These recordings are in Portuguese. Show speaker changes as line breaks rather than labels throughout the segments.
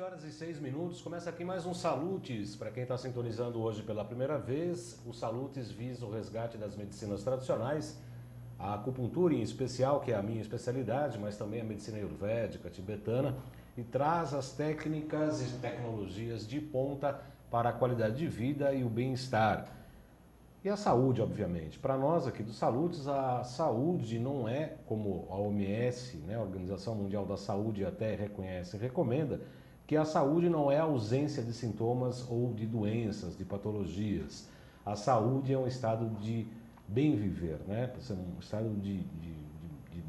14h06, começa aqui mais um Salutes. Para quem está sintonizando hoje pela primeira vez, o Salutes visa o resgate das medicinas tradicionais, a acupuntura em especial, que é a minha especialidade, mas também a medicina ayurvédica, tibetana, e traz as técnicas e tecnologias de ponta para a qualidade de vida e o bem-estar. E a saúde, obviamente. Para nós aqui do Salutes, a saúde não é, como a OMS, né, a Organização Mundial da Saúde, até reconhece e recomenda, que a saúde não é a ausência de sintomas ou de doenças, de patologias. A saúde é um estado de bem viver, né? Um estado de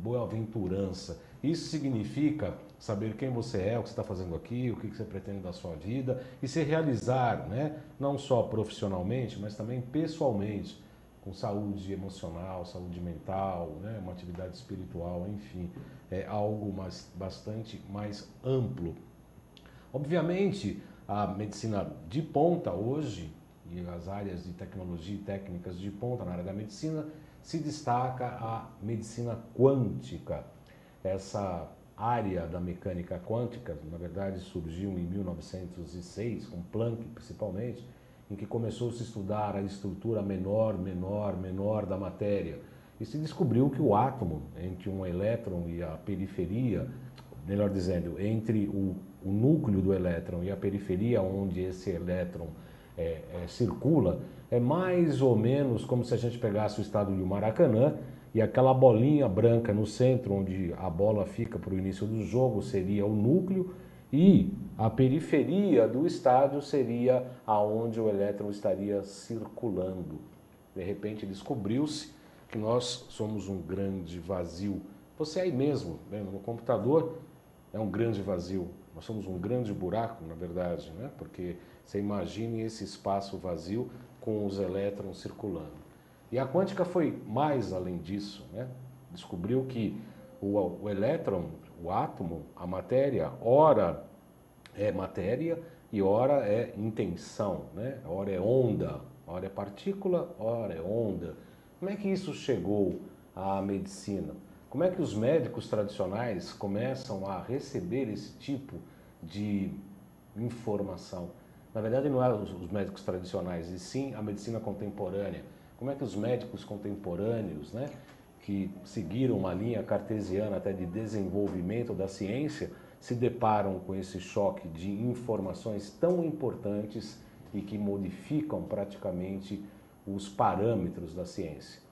boa-aventurança. Isso significa saber quem você é, o que você está fazendo aqui, o que você pretende da sua vida e se realizar, né? Não só profissionalmente, mas também pessoalmente, com saúde emocional, saúde mental, né? Uma atividade espiritual, enfim, é algo bastante mais amplo. Obviamente, a medicina de ponta hoje, e as áreas de tecnologia e técnicas de ponta na área da medicina, se destaca a medicina quântica. Essa área da mecânica quântica, na verdade, surgiu em 1906, com Planck principalmente, em que começou a se estudar a estrutura menor da matéria. E se descobriu que o átomo, entre um elétron e a periferia, melhor dizendo, entre o núcleo do elétron e a periferia onde esse elétron circula, é mais ou menos como se a gente pegasse o estádio do Maracanã e aquela bolinha branca no centro, onde a bola fica para o início do jogo, seria o núcleo, e a periferia do estádio seria aonde o elétron estaria circulando. De repente descobriu-se que nós somos um grande vazio. Você aí mesmo, vendo no computador, é um grande vazio. Nós somos um grande buraco, na verdade, né? Porque você imagine esse espaço vazio com os elétrons circulando. E a quântica foi mais além disso, né? Descobriu que o elétron, o átomo, a matéria, ora é matéria e ora é intenção, né? Ora é onda, ora é partícula, ora é onda. Como é que isso chegou à medicina? Como é que os médicos tradicionais começam a receber esse tipo de informação? Na verdade, não é os médicos tradicionais, e sim a medicina contemporânea. Como é que os médicos contemporâneos, né, que seguiram uma linha cartesiana até de desenvolvimento da ciência, se deparam com esse choque de informações tão importantes e que modificam praticamente os parâmetros da ciência?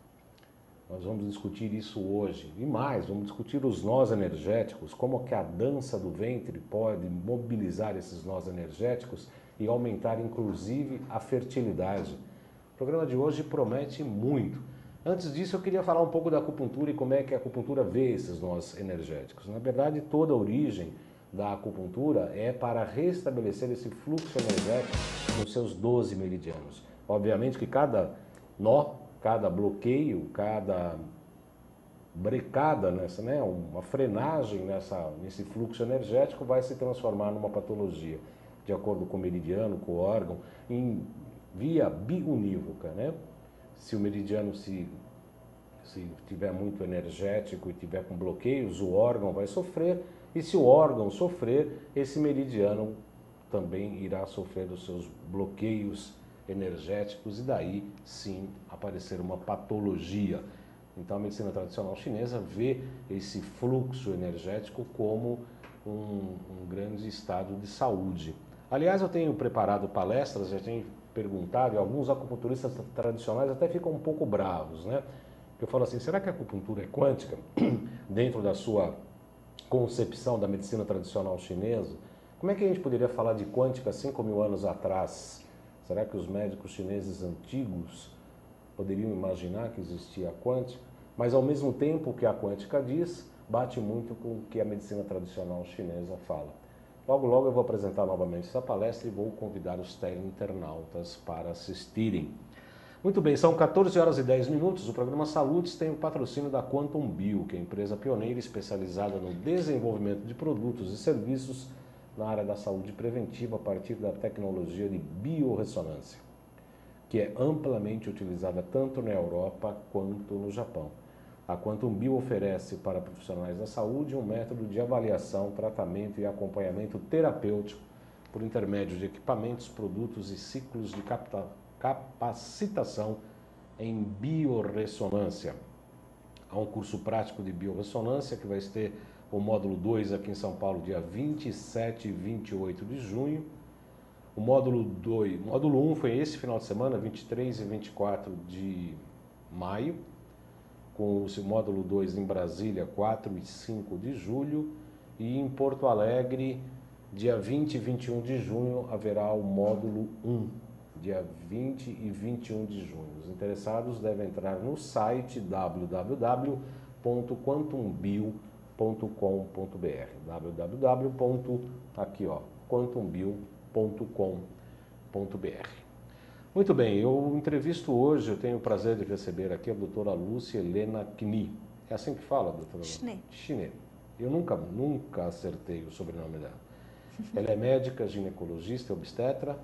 Nós vamos discutir isso hoje e mais, vamos discutir os nós energéticos, como que a dança do ventre pode mobilizar esses nós energéticos e aumentar inclusive a fertilidade. O programa de hoje promete muito. Antes disso, eu queria falar um pouco da acupuntura e como é que a acupuntura vê esses nós energéticos. Na verdade, toda a origem da acupuntura é para restabelecer esse fluxo energético nos seus 12 meridianos. Obviamente que cada nó, cada bloqueio, cada brecada nessa, né, uma frenagem nesse fluxo energético vai se transformar numa patologia, de acordo com o meridiano, com o órgão, em via biunívoca, né? Se o meridiano se tiver muito energético e tiver com bloqueios, o órgão vai sofrer, e se o órgão sofrer, esse meridiano também irá sofrer os seus bloqueios energéticos e daí sim aparecer uma patologia. Então a medicina tradicional chinesa vê esse fluxo energético como um grande estado de saúde. Aliás, eu tenho preparado palestras, já tenho perguntado, e alguns acupunturistas tradicionais até ficam um pouco bravos, né? Eu falo assim, será que a acupuntura é quântica dentro da sua concepção da medicina tradicional chinesa? Como é que a gente poderia falar de quântica 5 mil anos atrás? Será que os médicos chineses antigos poderiam imaginar que existia a quântica? Mas ao mesmo tempo o que a quântica diz, bate muito com o que a medicina tradicional chinesa fala. Logo, logo eu vou apresentar novamente essa palestra e vou convidar os internautas para assistirem. Muito bem, são 14h10. O programa Salutes tem o patrocínio da Quantum Bio, que é a empresa pioneira especializada no desenvolvimento de produtos e serviços na área da saúde preventiva a partir da tecnologia de biorressonância, que é amplamente utilizada tanto na Europa quanto no Japão. A Quantum Bio oferece para profissionais da saúde um método de avaliação, tratamento e acompanhamento terapêutico por intermédio de equipamentos, produtos e ciclos de capacitação em biorressonância. Há um curso prático de biorressonância que vai ter o módulo 2 aqui em São Paulo, dia 27 e 28 de junho. O módulo 1 foi esse final de semana, 23 e 24 de maio, com o módulo 2 em Brasília, 4 e 5 de julho, e em Porto Alegre, dia 20 e 21 de junho, haverá o módulo 1, dia 20 e 21 de junho. Os interessados devem entrar no site www.quantumbio.com.br quantumbio.com.br. Muito bem, eu entrevisto hoje, eu tenho o prazer de receber aqui a doutora Lúcia Helena Knie. É assim que fala, doutora? Knie. Eu nunca acertei o sobrenome dela. Ela é médica, ginecologista e obstetra,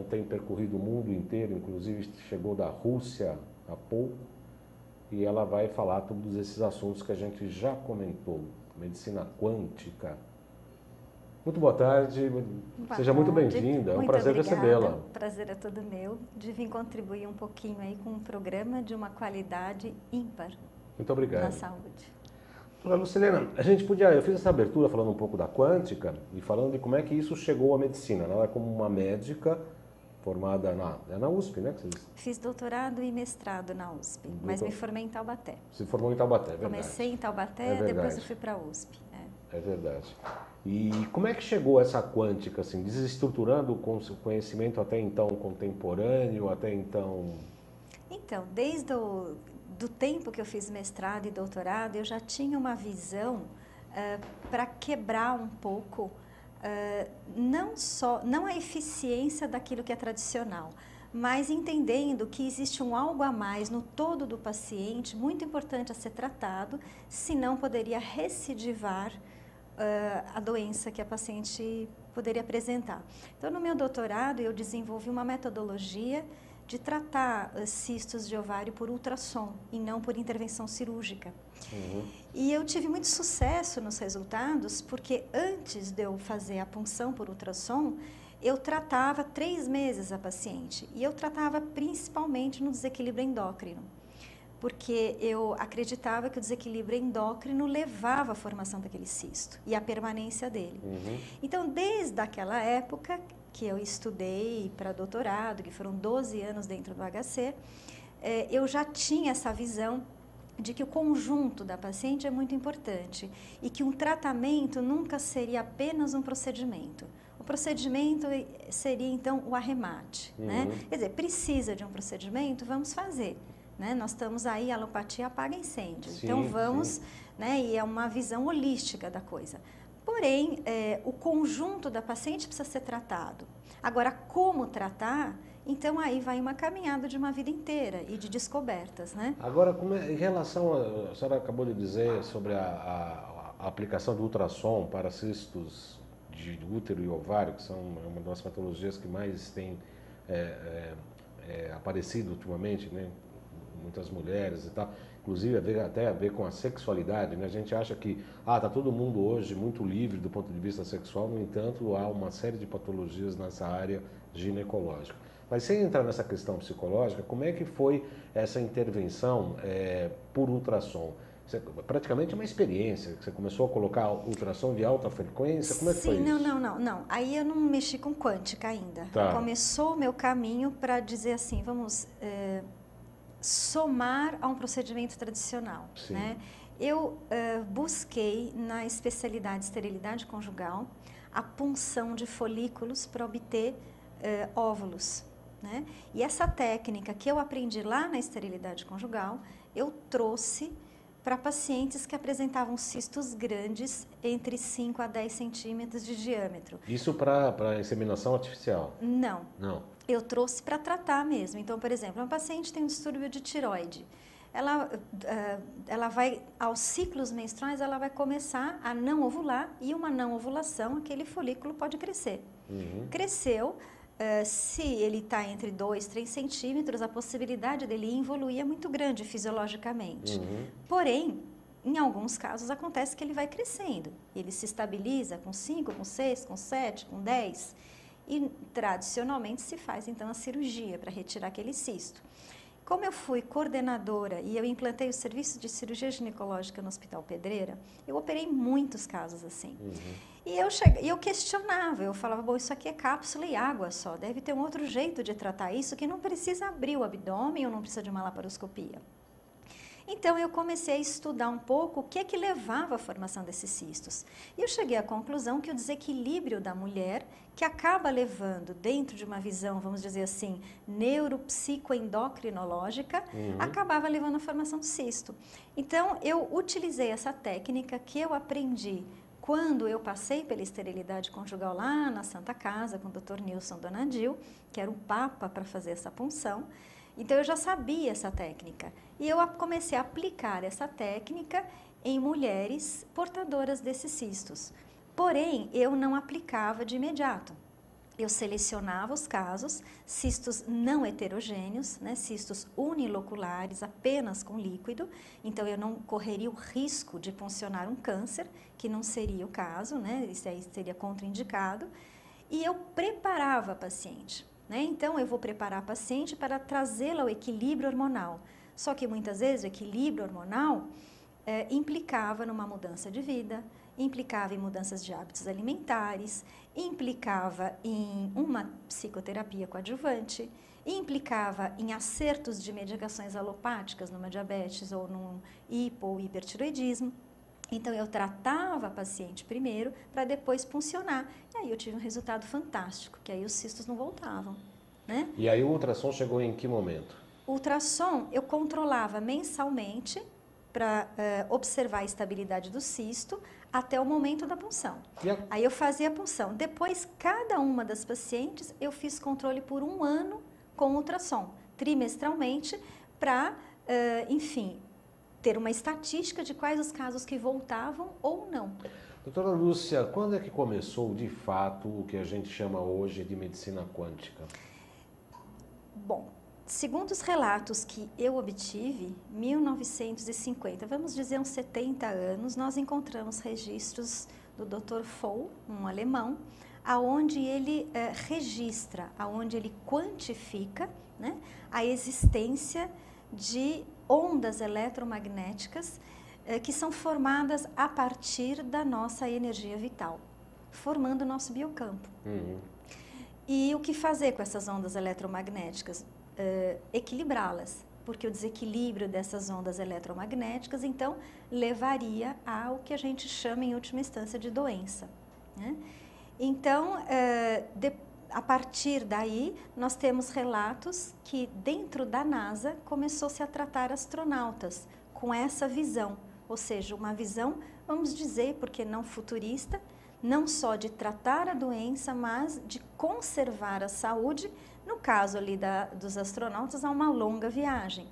tem percorrido o mundo inteiro, inclusive chegou da Rússia há pouco, e ela vai falar todos esses assuntos que a gente já comentou, medicina quântica. Muito boa tarde, seja muito bem-vinda, é um prazer recebê-la.
O prazer é todo meu de vir contribuir um pouquinho aí com um programa de uma qualidade ímpar.
Muito obrigado.
Na saúde.
Doutora Lucilena, eu fiz essa abertura falando um pouco da quântica e falando de como é que isso chegou à medicina. Ela é como uma médica formada na USP, né?
Fiz doutorado e mestrado na USP, mas me formei em Taubaté.
Se formou em Taubaté, é verdade.
Comecei em Taubaté, depois eu fui para a USP.
É verdade. E como é que chegou essa quântica, assim, desestruturando o conhecimento até então contemporâneo, até então...
Então, desde do tempo que eu fiz mestrado e doutorado, eu já tinha uma visão para quebrar um pouco, não a eficiência daquilo que é tradicional, mas entendendo que existe um algo a mais no todo do paciente, muito importante a ser tratado, senão poderia recidivar a doença que a paciente poderia apresentar. Então, no meu doutorado, eu desenvolvi uma metodologia de tratar cistos de ovário por ultrassom e não por intervenção cirúrgica. E eu tive muito sucesso nos resultados, porque antes de eu fazer a punção por ultrassom, eu tratava 3 meses a paciente, e eu tratava principalmente no desequilíbrio endócrino, porque eu acreditava que o desequilíbrio endócrino levava à formação daquele cisto e à permanência dele. Então, desde aquela época que eu estudei para doutorado, que foram 12 anos dentro do HC, eu já tinha essa visão de que o conjunto da paciente é muito importante e que um tratamento nunca seria apenas um procedimento. O procedimento seria, então, o arremate, né? Quer dizer, precisa de um procedimento, vamos fazer. Né? Nós estamos aí, a alopatia apaga incêndio, então vamos, né? E é uma visão holística da coisa. Porém, o conjunto da paciente precisa ser tratado. Agora, como tratar? Então, aí vai uma caminhada de uma vida inteira e de descobertas, né?
Agora, em relação a senhora acabou de dizer sobre a aplicação do ultrassom para cistos de útero e ovário, que são uma das patologias que mais tem aparecido ultimamente, né? Muitas mulheres e tal, inclusive até a ver com a sexualidade, né? A gente acha que tá todo mundo hoje muito livre do ponto de vista sexual, no entanto há uma série de patologias nessa área ginecológica. Mas sem entrar nessa questão psicológica, como é que foi essa intervenção por ultrassom? Praticamente uma experiência, você começou a colocar ultrassom de alta frequência, como é que foi isso?
Não. Aí eu não mexi com quântica ainda. Começou o meu caminho para dizer assim, vamos... somar a um procedimento tradicional, né? Eu busquei na especialidade de esterilidade conjugal a punção de folículos para obter óvulos, né? E essa técnica que eu aprendi lá na esterilidade conjugal, eu trouxe para pacientes que apresentavam cistos grandes entre 5 a 10 centímetros de diâmetro.
Isso para inseminação artificial?
Não.
Não.
Eu trouxe para tratar mesmo. Então, por exemplo, uma paciente tem um distúrbio de tireoide. Ela vai, aos ciclos menstruais, ela vai começar a não ovular e uma não ovulação, aquele folículo pode crescer. Cresceu, se ele está entre 2 e 3 centímetros, a possibilidade dele evoluir é muito grande fisiologicamente. Porém, em alguns casos acontece que ele vai crescendo, ele se estabiliza com 5, com 6, com 7, com 10 e tradicionalmente se faz então a cirurgia para retirar aquele cisto. Como eu fui coordenadora e eu implantei o serviço de cirurgia ginecológica no Hospital Pedreira, eu operei muitos casos assim. E eu questionava, eu falava, bom, isso aqui é cápsula e água só, deve ter um outro jeito de tratar isso que não precisa abrir o abdômen ou não precisa de uma laparoscopia. Então, eu comecei a estudar um pouco o que é que levava à formação desses cistos. E eu cheguei à conclusão que o desequilíbrio da mulher, que acaba levando, dentro de uma visão, vamos dizer assim, neuropsicoendocrinológica, acabava levando à formação do cisto. Então, eu utilizei essa técnica que eu aprendi quando eu passei pela esterilidade conjugal lá na Santa Casa, com o Dr. Nilson Donadil, que era o papa para fazer essa punção. Então, eu já sabia essa técnica e eu comecei a aplicar essa técnica em mulheres portadoras desses cistos. Porém, eu não aplicava de imediato. Eu selecionava os casos, cistos não heterogêneos, né, cistos uniloculares, apenas com líquido. Então, eu não correria o risco de puncionar um câncer, que não seria o caso, né, isso aí seria contraindicado. E eu preparava a paciente. Né? Então, eu vou preparar a paciente para trazê-la ao equilíbrio hormonal. Só que muitas vezes o equilíbrio hormonal implicava numa mudança de vida, implicava em mudanças de hábitos alimentares, implicava em uma psicoterapia coadjuvante, implicava em acertos de medicações alopáticas numa diabetes ou num hipo ou hipertiroidismo. Então, eu tratava a paciente primeiro para depois puncionar. E aí eu tive um resultado fantástico, que aí os cistos não voltavam, né?
E aí o ultrassom chegou em que momento?
O ultrassom eu controlava mensalmente para observar a estabilidade do cisto até o momento da punção. Aí eu fazia a punção. Depois, cada uma das pacientes, eu fiz controle por 1 ano com ultrassom, trimestralmente, para, enfim, ter uma estatística de quais os casos que voltavam ou não.
Doutora Lúcia, quando é que começou de fato o que a gente chama hoje de medicina quântica?
Bom, segundo os relatos que eu obtive, 1950, vamos dizer uns 70 anos, nós encontramos registros do Dr. Fow, um alemão, aonde ele registra, aonde ele quantifica, né, a existência de ondas eletromagnéticas que são formadas a partir da nossa energia vital, formando o nosso biocampo. E o que fazer com essas ondas eletromagnéticas? Equilibrá-las, porque o desequilíbrio dessas ondas eletromagnéticas, então, levaria ao que a gente chama, em última instância, de doença, né? Então, a partir daí, nós temos relatos que dentro da NASA começou-se a tratar astronautas com essa visão, ou seja, uma visão, vamos dizer, porque não futurista, não só de tratar a doença, mas de conservar a saúde, no caso ali dos astronautas, a uma longa viagem.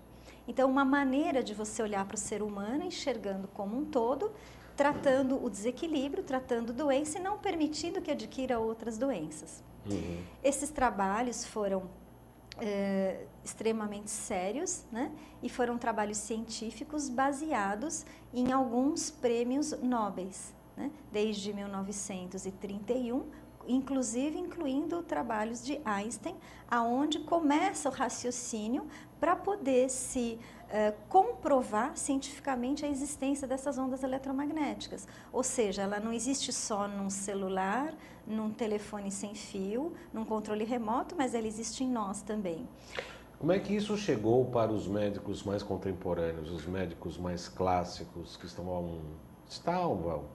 Então, uma maneira de você olhar para o ser humano, enxergando como um todo, tratando o desequilíbrio, tratando doença e não permitindo que adquira outras doenças. Esses trabalhos foram extremamente sérios, né? E foram trabalhos científicos baseados em alguns prêmios nobres, né? Desde 1931, inclusive incluindo trabalhos de Einstein, aonde começa o raciocínio para poder se comprovar cientificamente a existência dessas ondas eletromagnéticas. Ou seja, ela não existe só num celular, num telefone sem fio, num controle remoto, mas ela existe em nós também.
Como é que isso chegou para os médicos mais contemporâneos, os médicos mais clássicos que estavam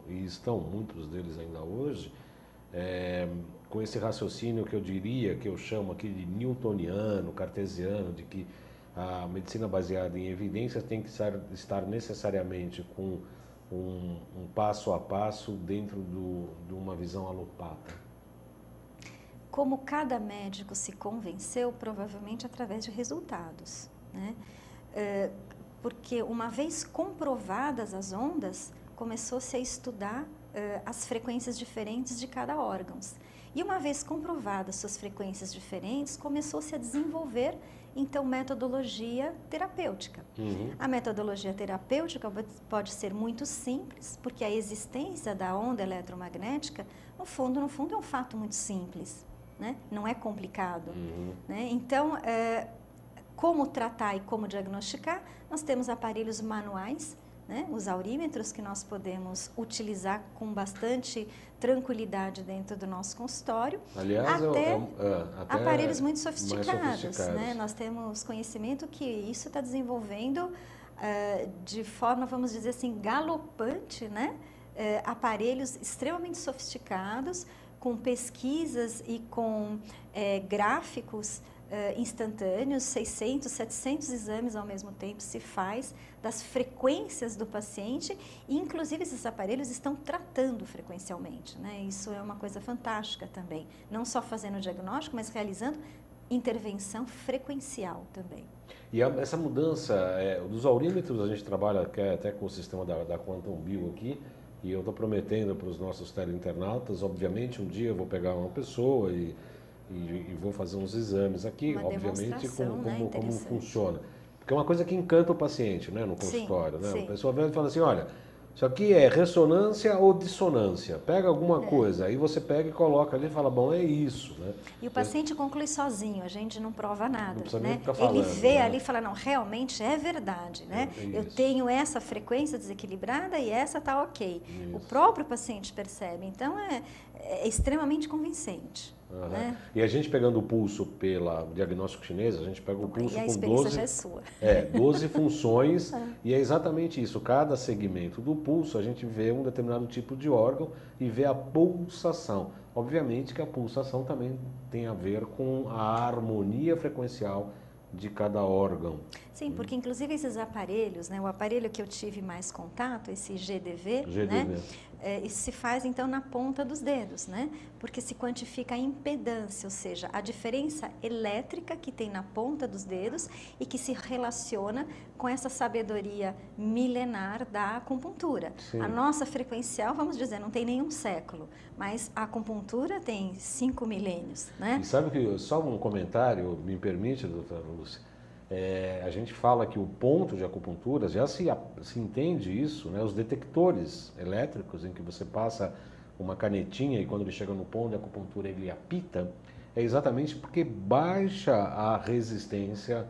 e estão, muitos deles ainda hoje, com esse raciocínio que eu diria, que eu chamo aqui de newtoniano, cartesiano, de que a medicina baseada em evidências tem que estar necessariamente com um passo a passo dentro de uma visão alopata?
Como cada médico se convenceu, provavelmente através de resultados, né? Porque uma vez comprovadas as ondas, começou-se a estudar as frequências diferentes de cada órgão. E uma vez comprovadas suas frequências diferentes, começou-se a desenvolver, então, metodologia terapêutica. A metodologia terapêutica pode ser muito simples, porque a existência da onda eletromagnética, no fundo, é um fato muito simples, né? Não é complicado. Né? Então, como tratar e como diagnosticar, nós temos aparelhos manuais, né? Os aurímetros que nós podemos utilizar com bastante tranquilidade dentro do nosso consultório,
aliás,
até aparelhos muito
mais
sofisticados. Né? Nós temos conhecimento que isso está desenvolvendo de forma, vamos dizer assim, galopante, né? Aparelhos extremamente sofisticados, com pesquisas e com gráficos instantâneos, 600, 700 exames ao mesmo tempo se faz das frequências do paciente e inclusive esses aparelhos estão tratando frequencialmente, né? Isso é uma coisa fantástica também, não só fazendo o diagnóstico, mas realizando intervenção frequencial também.
E essa mudança dos aurímetros, a gente trabalha até com o sistema da Quantum Bio aqui, e eu estou prometendo para os nossos teleinternautas, obviamente um dia eu vou pegar uma pessoa e vou fazer uns exames aqui,
uma
obviamente, como
né?
funciona. Porque é uma coisa que encanta o paciente, né, no consultório.
Sim,
né?
sim.
A pessoa vem e fala assim, olha, isso aqui é ressonância ou dissonância? Pega alguma coisa, aí você pega e coloca ali e fala, bom, é isso. Né?
E o paciente conclui sozinho, a gente não prova nada.
Não precisa
né?
nem ficar falando,
ele vê
né?
ali e fala, não, realmente é verdade. Né? Eu tenho essa frequência desequilibrada e essa está ok.
Isso.
O próprio paciente percebe, então é extremamente convincente. Né?
E a gente pegando o pulso pelo diagnóstico chinês, a gente pega o pulso
e a
com
experiência
12,
já é sua.
12 funções e é exatamente isso. Cada segmento do pulso a gente vê um determinado tipo de órgão e vê a pulsação. Obviamente que a pulsação também tem a ver com a harmonia frequencial de cada órgão.
Sim, porque inclusive esses aparelhos, né, o aparelho que eu tive mais contato, esse GDV. Né, isso se faz então na ponta dos dedos, né? Porque se quantifica a impedância, ou seja, a diferença elétrica que tem na ponta dos dedos e que se relaciona com essa sabedoria milenar da acupuntura.
Sim.
A nossa frequencial, vamos dizer, não tem nenhum século, mas a acupuntura tem 5 milênios, né?
E sabe que, só um comentário, me permite, doutora Lúcia, a gente fala que o ponto de acupuntura, já se entende isso, né? Os detectores elétricos em que você passa uma canetinha e quando ele chega no ponto de acupuntura ele apita, é exatamente porque baixa a resistência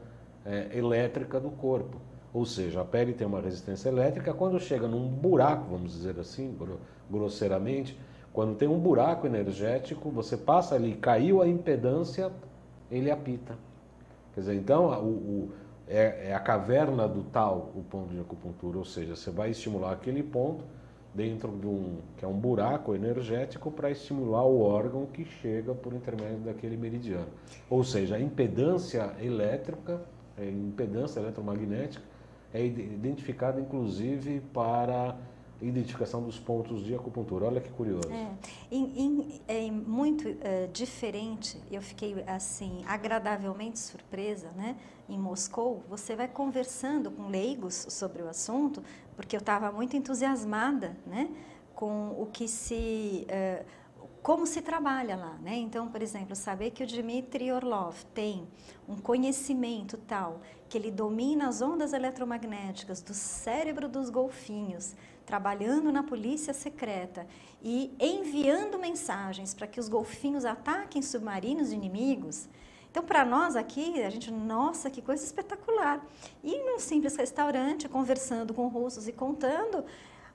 elétrica do corpo. Ou seja, a pele tem uma resistência elétrica, quando chega num buraco, vamos dizer assim, grosseiramente, quando tem um buraco energético, você passa ali, caiu a impedância, ele apita. Quer dizer, então, é a caverna do tal, o ponto de acupuntura, ou seja, você vai estimular aquele ponto dentro de que é um buraco energético para estimular o órgão que chega por intermédio daquele meridiano. Ou seja, a impedância elétrica, a impedância eletromagnética é identificada inclusive para identificação dos pontos de acupuntura. Olha que curioso.
É muito diferente. Eu fiquei assim agradavelmente surpresa, né? Em Moscou, você vai conversando com leigos sobre o assunto, porque eu estava muito entusiasmada, né? Com o que como se trabalha lá, né? Então, por exemplo, saber que o Dmitry Orlov tem um conhecimento tal que ele domina as ondas eletromagnéticas do cérebro dos golfinhos, trabalhando na polícia secreta e enviando mensagens para que os golfinhos ataquem submarinos inimigos. Então, para nós aqui, a gente, nossa, que coisa espetacular. E num simples restaurante, conversando com russos e contando,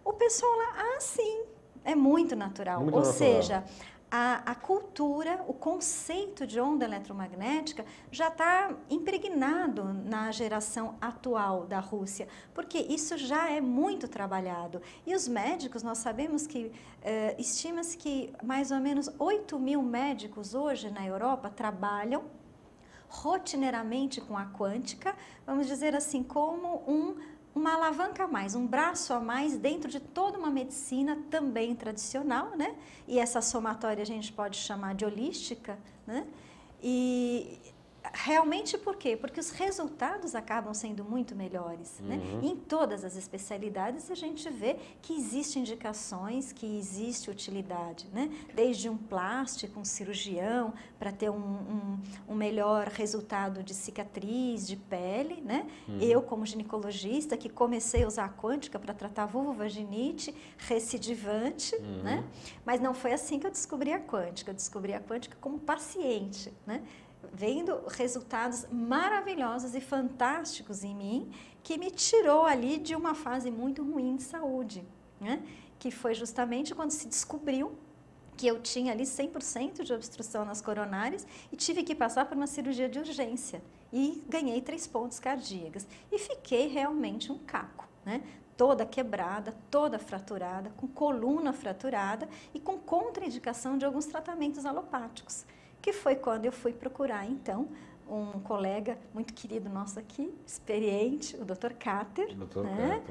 o pessoal lá, sim, é muito natural.
Muito
Ou
natural.
seja, a cultura, o conceito de onda eletromagnética já está impregnado na geração atual da Rússia, porque isso já é muito trabalhado. E os médicos, nós sabemos que estima-se que mais ou menos 8 mil médicos hoje na Europa trabalham rotineiramente com a quântica, vamos dizer assim, como uma alavanca a mais, um braço a mais dentro de toda uma medicina também tradicional, né? E essa somatória a gente pode chamar de holística, né? E realmente por quê? Porque os resultados acabam sendo muito melhores, né? Em todas as especialidades a gente vê que existem indicações, que existe utilidade, né? Desde um plástico, um cirurgião, para ter um melhor resultado de cicatriz, de pele, né? Eu, como ginecologista, que comecei a usar a quântica para tratar vulvovaginite recidivante, né? Mas não foi assim que eu descobri a quântica. Eu descobri a quântica como paciente, né? Vendo resultados maravilhosos e fantásticos em mim, que me tirou ali de uma fase muito ruim de saúde, né? Que foi justamente quando se descobriu que eu tinha ali 100% de obstrução nas coronárias e tive que passar por uma cirurgia de urgência e ganhei 3 pontos cardíacos e fiquei realmente um caco, né? Toda quebrada, toda fraturada, com coluna fraturada e com contraindicação de alguns tratamentos alopáticos, que foi quando eu fui procurar, então, um colega muito querido nosso aqui, experiente, o Dr. Cáter. Né?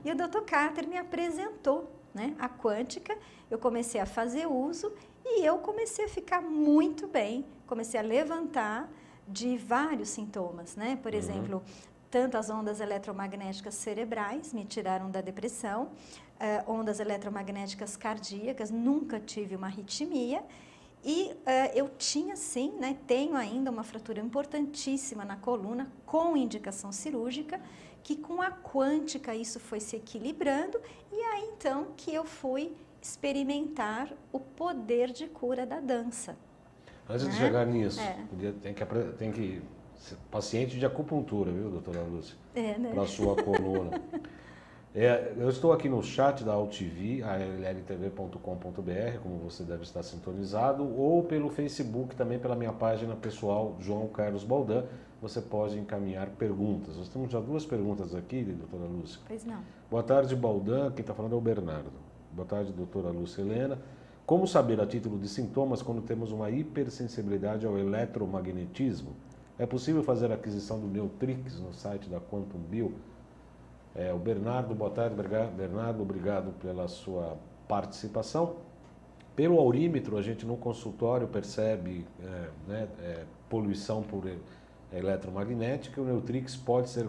E o Dr. Cáter me apresentou, né, a quântica, eu comecei a fazer uso e eu comecei a ficar muito bem, comecei a levantar de vários sintomas, né? Por exemplo, tanto as ondas eletromagnéticas cerebrais me tiraram da depressão, ondas eletromagnéticas cardíacas, nunca tive uma arritmia. E eu tinha sim, né, tenho ainda uma fratura importantíssima na coluna, com indicação cirúrgica, que com a quântica isso foi se equilibrando, e aí então que eu fui experimentar o poder de cura da dança.
Antes de chegar nisso, tem que ser paciente de acupuntura, viu, doutora Lúcia?
Né?
Para a sua coluna. Eu estou aqui no chat da AltV, alltv.com.br, como você deve estar sintonizado, ou pelo Facebook, também pela minha página pessoal, João Carlos Baldan, você pode encaminhar perguntas. Nós temos já 2 perguntas aqui, doutora Lúcia.
Pois não.
Boa tarde, Baldan. Quem está falando é o Bernardo. Boa tarde, doutora Lúcia Helena. Como saber a título de sintomas quando temos uma hipersensibilidade ao eletromagnetismo? É possível fazer a aquisição do Neutrix no site da Quantum Bio? O Bernardo, boa tarde, Bernardo, obrigado pela sua participação. Pelo aurímetro, a gente no consultório percebe poluição por eletromagnética. O Neutrix pode ser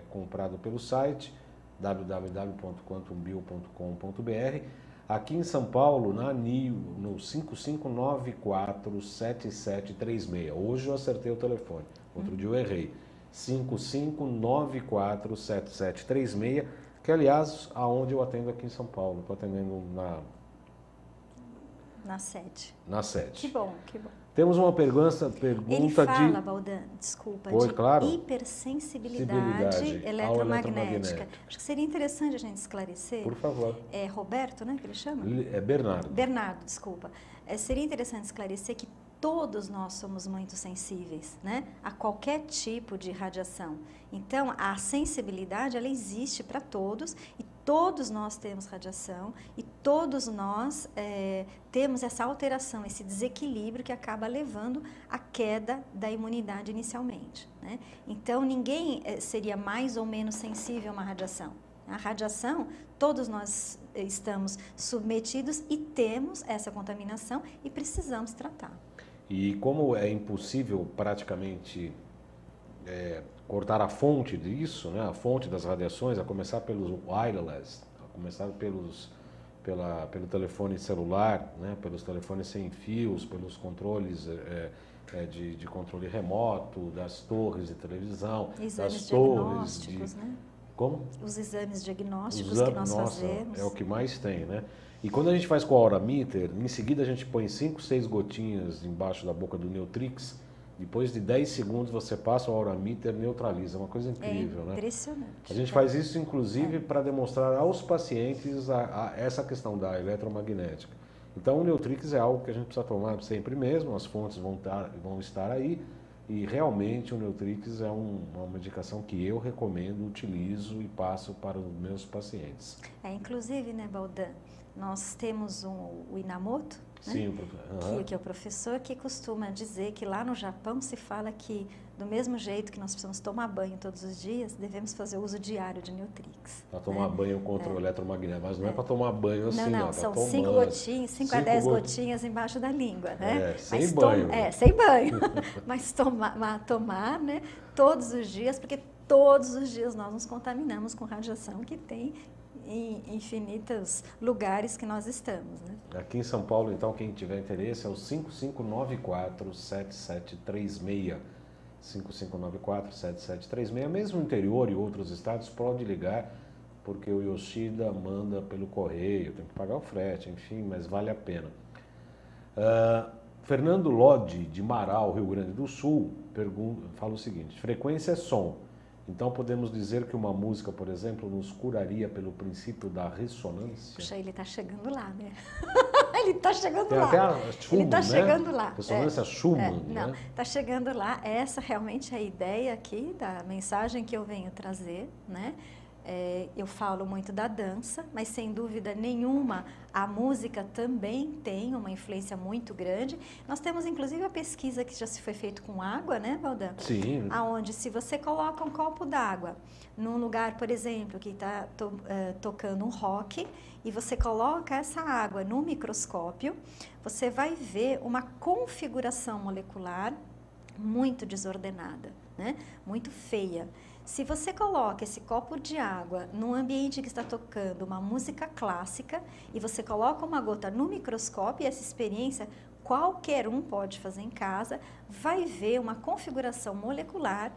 comprado pelo site www.quantumbio.com.br. Aqui em São Paulo, na ANIL, no 55947736. Hoje eu acertei o telefone, outro dia eu errei. 55947736, que aliás, aonde eu atendo aqui em São Paulo. Estou atendendo
na sede.
Na sede.
Que bom, que bom.
Temos uma pergunta
Ele fala, Baldan, desculpa, de hipersensibilidade eletromagnética. Acho que seria interessante a gente esclarecer.
Por favor.
É Roberto, né, que ele chama?
É Bernardo.
Bernardo, desculpa. Seria interessante esclarecer que todos nós somos muito sensíveis, né, a qualquer tipo de radiação. Então, a sensibilidade, ela existe para todos e todos nós temos radiação e todos nós temos essa alteração, esse desequilíbrio que acaba levando à queda da imunidade inicialmente, né? Então, ninguém seria mais ou menos sensível a uma radiação. A radiação, todos nós estamos submetidos e temos essa contaminação e precisamos tratar.
E como é impossível praticamente cortar a fonte disso, né, a fonte das radiações, a começar pelos wireless, a começar pelo telefone celular, né, pelos telefones sem fios, pelos controles de controle remoto, das torres de televisão,
exames
das torres
diagnósticos, né?
Como?
Os exames diagnósticos que nós fazemos.
É o que mais tem, né? E quando a gente faz com a Aurameter, em seguida a gente põe 5, 6 gotinhas embaixo da boca do Neutrix. Depois de 10 segundos você passa o Aurameter e neutraliza. É uma coisa incrível, né?
Impressionante.
A gente faz isso, inclusive, para demonstrar aos pacientes essa questão da eletromagnética. Então, o Neutrix é algo que a gente precisa tomar sempre mesmo, as fontes vão estar aí. E realmente o Neutrix é uma medicação que eu recomendo, utilizo e passo para os meus pacientes.
Inclusive, né, Baldan, nós temos o Inamoto, né?
Sim,
que é o professor, que costuma dizer que lá no Japão se fala que Do mesmo jeito que nós precisamos tomar banho todos os dias, devemos fazer uso diário de Neutrix.
Para tomar banho contra o eletromagnético, mas não é para tomar banho assim,
não, são 5 gotinhas, 5 a 10 gotinhas embaixo da língua, né?
Sem banho.
Sem banho. Mas tomar, né, todos os dias, porque todos os dias nós nos contaminamos com radiação que tem em infinitos lugares que nós estamos, né?
Aqui em São Paulo, então, quem tiver interesse é o 5594-7736. 5594-7736. Mesmo no interior e outros estados, pode ligar, porque o Yoshida manda pelo correio, tem que pagar o frete, enfim, mas vale a pena. Fernando Lodi, de Marau, Rio Grande do Sul, fala o seguinte: frequência é som. Então podemos dizer que uma música, por exemplo, nos curaria pelo princípio da ressonância?
Puxa, ele está chegando lá, né? Ele está chegando
Tem
lá.
Até a Schumann,
ele está chegando lá.
Ressonância Schumann,
não,
né?
Está chegando lá. Essa realmente é a ideia aqui da mensagem que eu venho trazer, né? Eu falo muito da dança, mas sem dúvida nenhuma a música também tem uma influência muito grande. Nós temos inclusive a pesquisa que já se foi feita com água, né, Valdan?
Sim.
Aonde se você coloca um copo d'água num lugar, por exemplo, que está tocando um rock, e você coloca essa água no microscópio, você vai ver uma configuração molecular muito desordenada, né? Muito feia. Se você coloca esse copo de água num ambiente que está tocando uma música clássica e você coloca uma gota no microscópio, essa experiência qualquer um pode fazer em casa, vai ver uma configuração molecular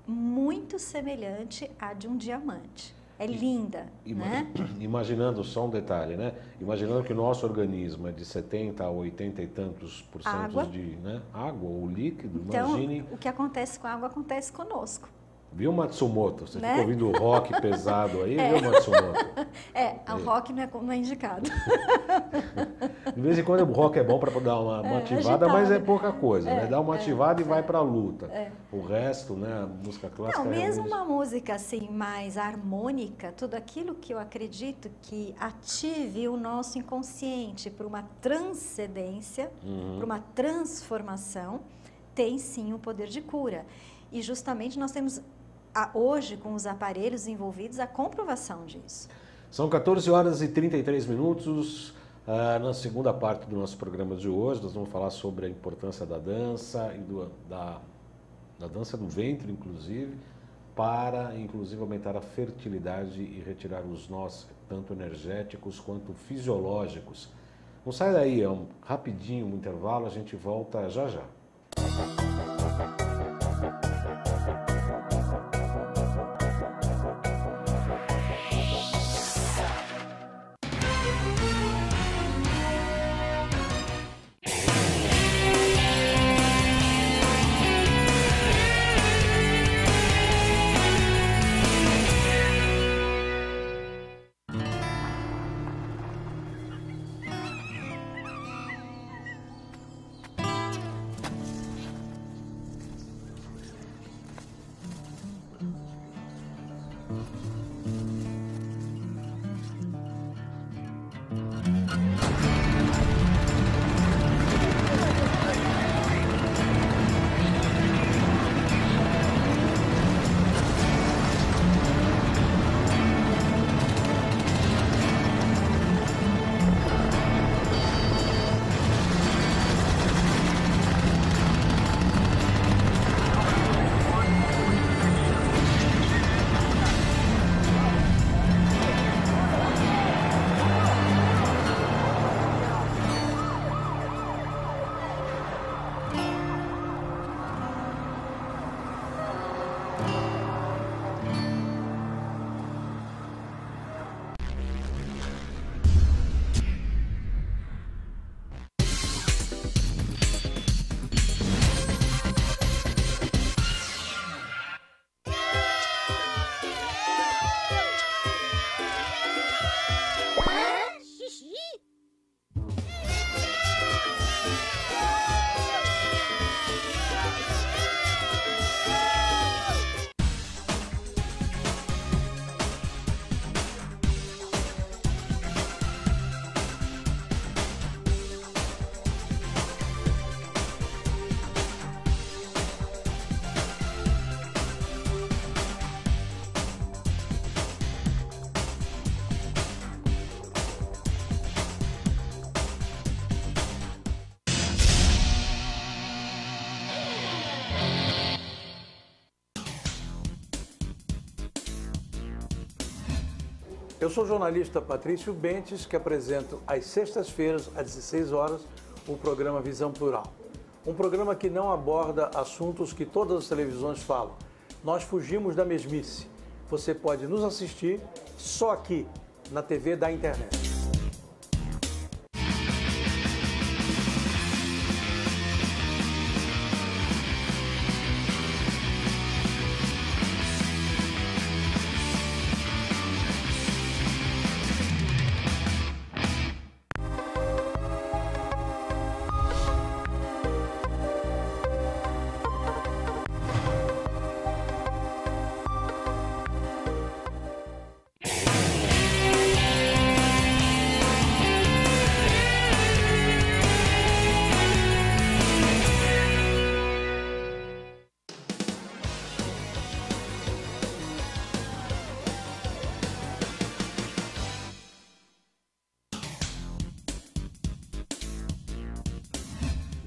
muito semelhante à de um diamante. É linda, né?
Imaginando só um detalhe, né? Imaginando que o nosso organismo é de 70 a 80 e tantos por cento de água ou líquido,
então,
imagine...
o que acontece com a água acontece conosco.
Viu, Matsumoto? Você fica ouvindo rock pesado aí, viu, Matsumoto?
O rock não é indicado.
De vez em quando o rock é bom para dar uma ativada, mas é pouca coisa, né? Dá uma ativada e vai para a luta. O resto, né, a música clássica...
Não, mesmo uma música assim mais harmônica, tudo aquilo que eu acredito que ative o nosso inconsciente para uma transcendência, para uma transformação, tem sim o poder de cura. E justamente nós temos hoje, com os aparelhos envolvidos, a comprovação disso.
São 14 horas e 33 minutos. Na segunda parte do nosso programa de hoje, nós vamos falar sobre a importância da dança e da dança do ventre, inclusive, para, inclusive, aumentar a fertilidade e retirar os nós, tanto energéticos quanto fisiológicos. Não sai daí, é rapidinho um intervalo, a gente volta já já.
Eu sou o jornalista Patrício Bentes, que apresento às sextas-feiras, às 16 horas, o programa Visão Plural. Um programa que não aborda assuntos que todas as televisões falam. Nós fugimos da mesmice. Você pode nos assistir só aqui, na TV da internet.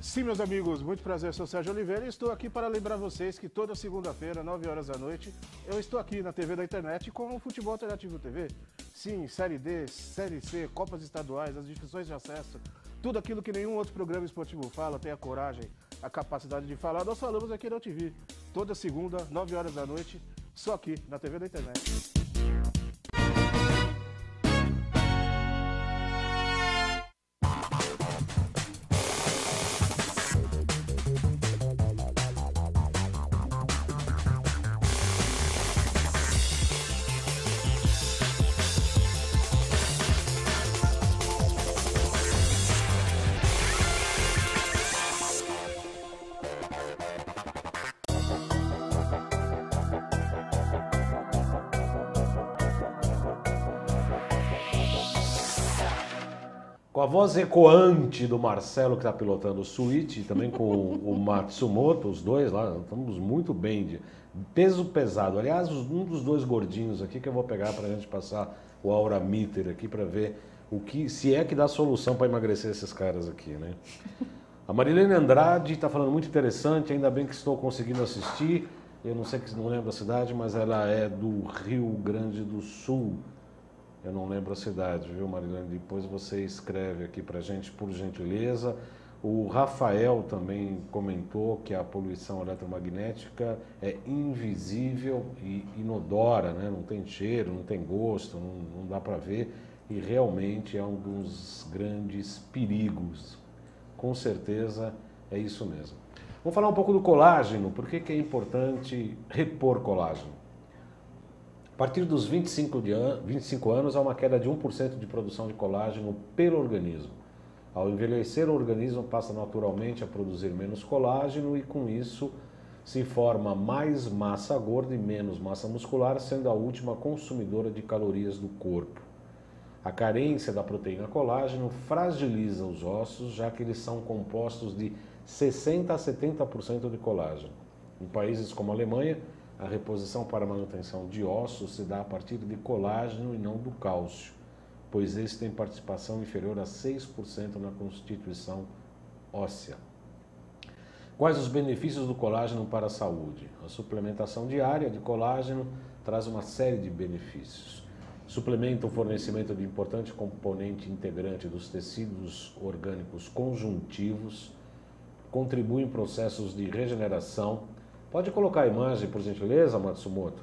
Sim, meus amigos, muito prazer, sou Sérgio Oliveira e estou aqui para lembrar vocês que toda segunda-feira, 9 horas da noite, eu estou aqui na TV da internet com o Futebol Alternativo TV. Sim, Série D, Série C, Copas Estaduais, as discussões de acesso, tudo aquilo que nenhum outro programa esportivo fala, tem a coragem, a capacidade de falar, nós falamos aqui na TV. Toda segunda, 9 horas da noite, só aqui na TV da internet.
Com a voz ecoante do Marcelo, que está pilotando o Switch, e também com o Matsumoto, os dois lá, estamos muito bem de peso pesado. Aliás, um dos dois gordinhos aqui que eu vou pegar para a gente passar o Aura Meter aqui para ver o que, se é que dá solução para emagrecer esses caras aqui, né? A Marilene Andrade está falando muito interessante, ainda bem que estou conseguindo assistir. Eu não sei, não lembro a cidade, mas ela é do Rio Grande do Sul. Eu não lembro a cidade, viu, Marilene? Depois você escreve aqui pra gente, por gentileza. O Rafael também comentou que a poluição eletromagnética é invisível e inodora, né? Não tem cheiro, não tem gosto, não dá para ver. E realmente é um dos grandes perigos. Com certeza é isso mesmo. Vamos falar um pouco do colágeno. Por que é importante repor colágeno? A partir dos 25 anos, há uma queda de 1% de produção de colágeno pelo organismo. Ao envelhecer, o organismo passa naturalmente a produzir menos colágeno e, com isso, se forma mais massa gorda e menos massa muscular, sendo a última consumidora de calorias do corpo. A carência da proteína colágeno fragiliza os ossos, já que eles são compostos de 60% a 70% de colágeno. Em países como a Alemanha, a reposição para a manutenção de ossos se dá a partir de colágeno e não do cálcio, pois esse tem participação inferior a 6% na constituição óssea. Quais os benefícios do colágeno para a saúde? A suplementação diária de colágeno traz uma série de benefícios. Suplementa o fornecimento de importante componente integrante dos tecidos orgânicos conjuntivos, contribui em processos de regeneração. Pode colocar a imagem, por gentileza, Matsumoto?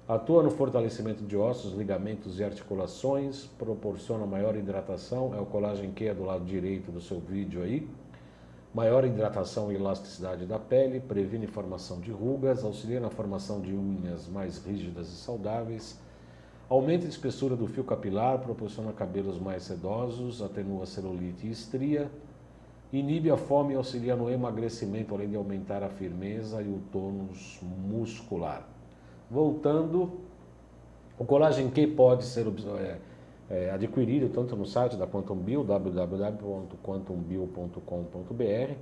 Atua no fortalecimento de ossos, ligamentos e articulações, proporciona maior hidratação, é o colágeno Q do lado direito do seu vídeo aí. Maior hidratação e elasticidade da pele, previne formação de rugas, auxilia na formação de unhas mais rígidas e saudáveis, aumenta a espessura do fio capilar, proporciona cabelos mais sedosos, atenua celulite e estria, inibe a fome e auxilia no emagrecimento, além de aumentar a firmeza e o tônus muscular. Voltando, o colágeno Q pode ser adquirido tanto no site da Quantum Bio, www.quantumbio.com.br,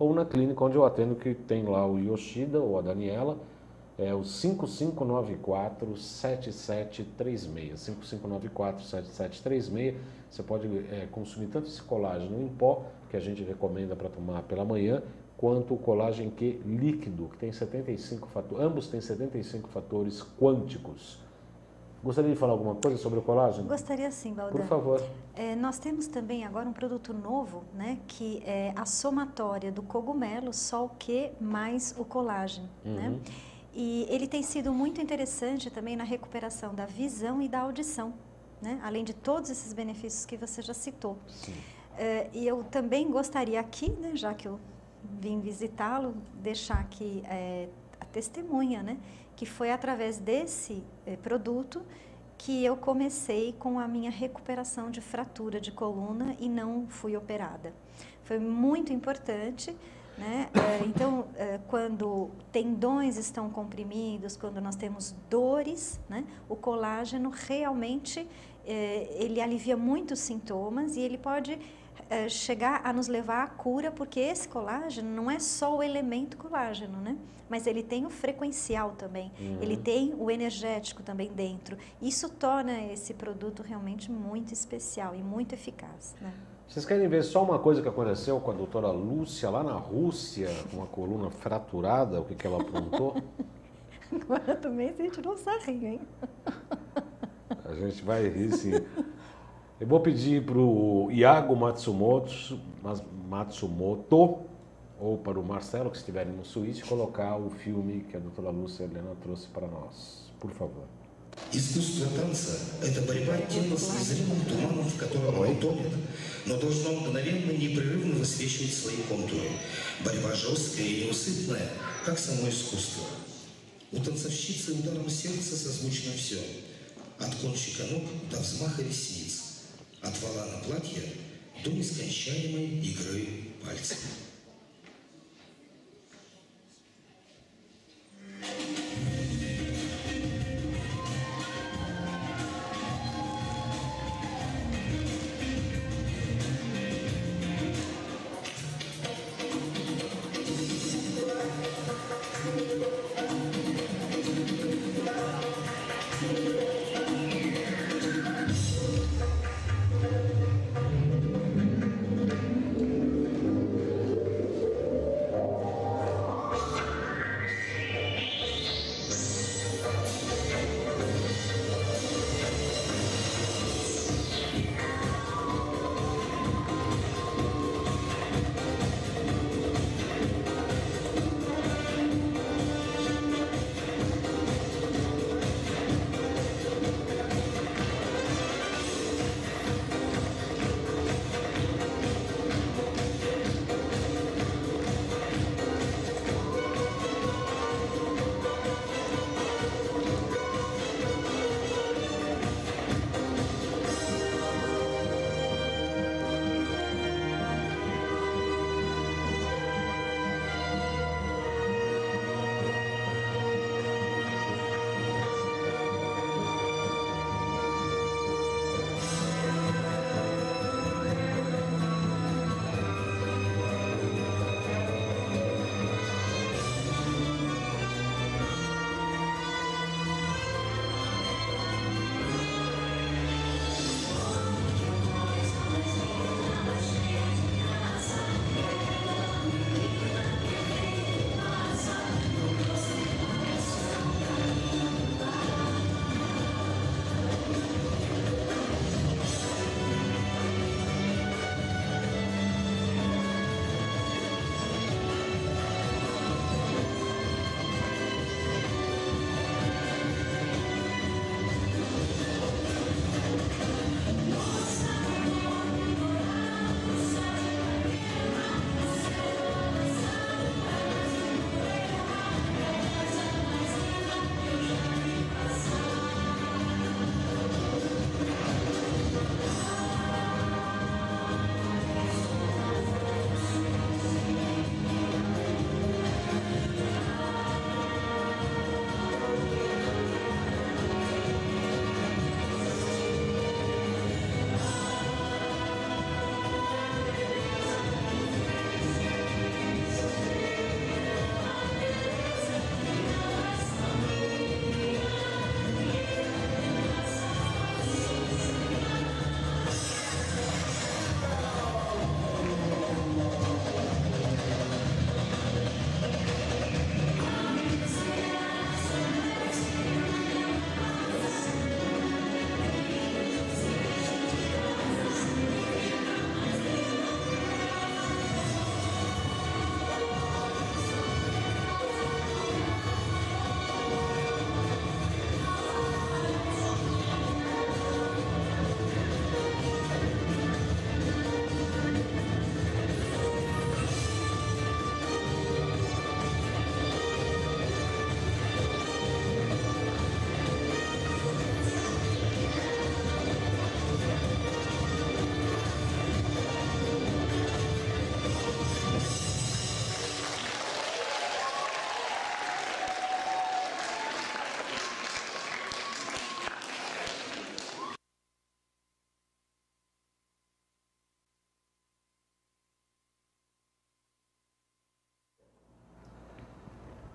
ou na clínica onde eu atendo, que tem lá o Yoshida ou a Daniela, é o 5594-7736. 5594-7736. Você pode consumir tanto esse colágeno em pó, que a gente recomenda para tomar pela manhã, quanto o colágeno Q líquido, que tem 75 fatores, ambos têm 75 fatores quânticos. Gostaria de falar alguma coisa sobre o colágeno?
Gostaria sim, Valdan.
Por favor.
Nós temos também agora um produto novo, né, que é a somatória do cogumelo, só o Q mais o colágeno, né? E ele tem sido muito interessante também na recuperação da visão e da audição, né? Além de todos esses benefícios que você já citou.
Sim.
E eu também gostaria aqui, né, já que eu vim visitá-lo, deixar aqui a testemunha, né, que foi através desse produto que eu comecei com a minha recuperação de fratura de coluna e não fui operada. Foi muito importante. Né? Então, quando tendões estão comprimidos, quando nós temos dores, né? O colágeno realmente ele alivia muitos sintomas e ele pode chegar a nos levar à cura, porque esse colágeno não é só o elemento colágeno, né? Mas ele tem o frequencial também, ele tem o energético também dentro. Isso torna esse produto realmente muito especial e muito eficaz, né?
Vocês querem ver só uma coisa que aconteceu com a doutora Lúcia lá na Rússia, com a coluna fraturada, o que ela aprontou?
Agora também a gente não rir, hein?
A gente vai rir, sim. Eu vou pedir para o Iago Matsumoto, ou para o Marcelo, que estiverem no Suíte, colocar o filme que a doutora Lúcia Helena trouxe para nós. Por favor.
Искусство танца – это борьба тела с незримым туманом, в котором оно тонет, но должно мгновенно, непрерывно высвечивать свои контуры. Борьба жесткая и неусыпная, как само искусство. У танцовщицы ударом сердца созвучно все. От кончика ног до взмаха ресниц. От вала на платье до нескончаемой игры пальцев.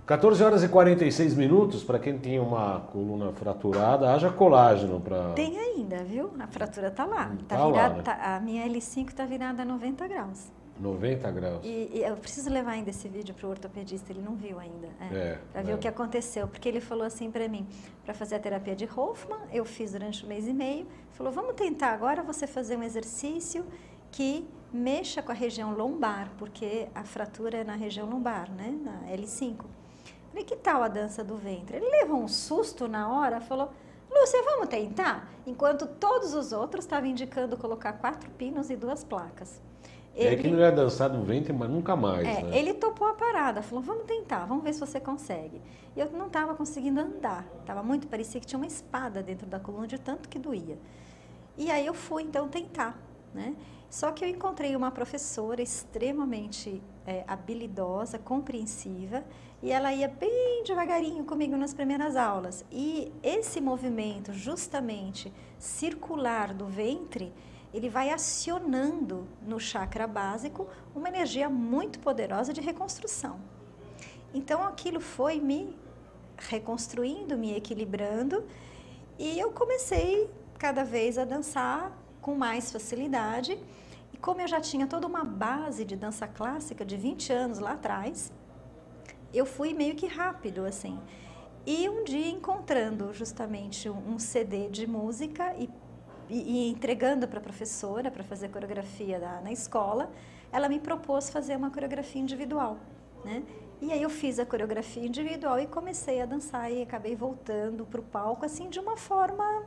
14 horas e 46 minutos, para quem tinha uma coluna fraturada, haja colágeno para...
Tem ainda, viu? A fratura tá lá.
Tá lá, né?
A minha L5 tá virada a 90 graus.
90 graus.
E eu preciso levar ainda esse vídeo para o ortopedista, ele não viu ainda, para ver o que aconteceu, porque ele falou assim para mim, para fazer a terapia de Hoffman, eu fiz durante 1 mês e meio, falou, vamos tentar agora você fazer um exercício que mexa com a região lombar, porque a fratura é na região lombar, né, na L5. Falei, que tal a dança do ventre? Ele levou um susto na hora, falou, Lúcia, vamos tentar? Enquanto todos os outros estavam indicando colocar 4 pinos e 2 placas.
É que não ia dançar do ventre, mas nunca mais, né?
Ele topou a parada, falou, vamos tentar, vamos ver se você consegue. E eu não estava conseguindo andar, parecia que tinha uma espada dentro da coluna de tanto que doía. E aí eu fui, então, tentar, né? Só que eu encontrei uma professora extremamente habilidosa, compreensiva, e ela ia bem devagarinho comigo nas primeiras aulas. E esse movimento, justamente, circular do ventre, ele vai acionando no chakra básico uma energia muito poderosa de reconstrução. Então, aquilo foi me reconstruindo, me equilibrando, e eu comecei cada vez a dançar com mais facilidade. E como eu já tinha toda uma base de dança clássica de 20 anos lá atrás, eu fui meio que rápido, assim. E um dia, encontrando justamente um CD de música e entregando para a professora para fazer coreografia na escola, ela me propôs fazer uma coreografia individual, né? E aí eu fiz a coreografia individual e comecei a dançar e acabei voltando para o palco, assim, de uma forma